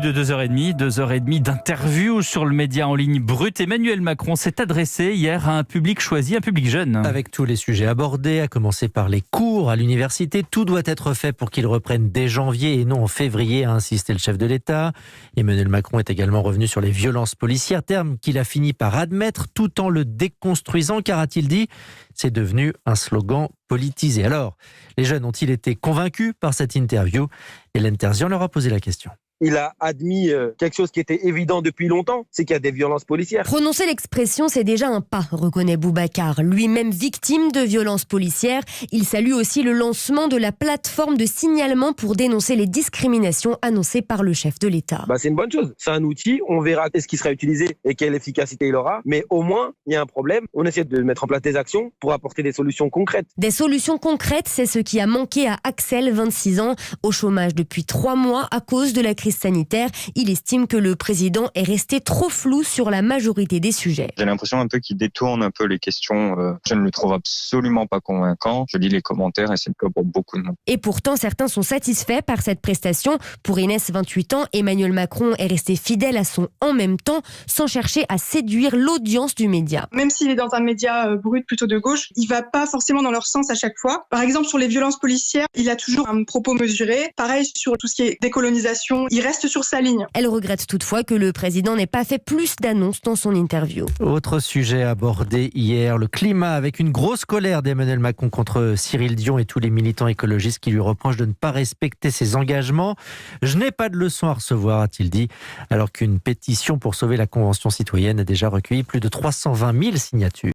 Plus de 2h30 d'interview sur le média en ligne Brut. Emmanuel Macron s'est adressé hier à un public choisi, un public jeune. Avec tous les sujets abordés, à commencer par les cours à l'université, tout doit être fait pour qu'ils reprennent dès janvier et non en février, a insisté le chef de l'État. Emmanuel Macron est également revenu sur les violences policières, terme qu'il a fini par admettre tout en le déconstruisant, car a-t-il dit, c'est devenu un slogan politisé. Alors, les jeunes ont-ils été convaincus par cette interview? Hélène Terzian leur a posé la question. Il a admis quelque chose qui était évident depuis longtemps, c'est qu'il y a des violences policières. Prononcer l'expression, c'est déjà un pas, reconnaît Boubacar. Lui-même victime de violences policières, il salue aussi le lancement de la plateforme de signalement pour dénoncer les discriminations annoncées par le chef de l'État. C'est une bonne chose. C'est un outil, on verra ce qui sera utilisé et quelle efficacité il aura. Mais au moins, il y a un problème. On essaie de mettre en place des actions pour apporter des solutions concrètes. Des solutions concrètes, c'est ce qui a manqué à Axel, 26 ans, au chômage depuis 3 mois à cause de la crise sanitaire. Il estime que le président est resté trop flou sur la majorité des sujets. J'ai l'impression un peu qu'il détourne un peu les questions. Je ne le trouve absolument pas convaincant. Je lis les commentaires et c'est le cas pour beaucoup de monde. Et pourtant, certains sont satisfaits par cette prestation. Pour Inès, 28 ans, Emmanuel Macron est resté fidèle à son « en même temps » sans chercher à séduire l'audience du média. Même s'il est dans un média brut plutôt de gauche, il va pas forcément dans leur sens à chaque fois. Par exemple, sur les violences policières, il a toujours un propos mesuré. Pareil sur tout ce qui est décolonisation, il reste sur sa ligne. Elle regrette toutefois que le président n'ait pas fait plus d'annonces dans son interview. Autre sujet abordé hier, le climat, avec une grosse colère d'Emmanuel Macron contre Cyril Dion et tous les militants écologistes qui lui reprochent de ne pas respecter ses engagements. Je n'ai pas de leçon à recevoir, a-t-il dit, alors qu'une pétition pour sauver la Convention citoyenne a déjà recueilli plus de 320 000 signatures.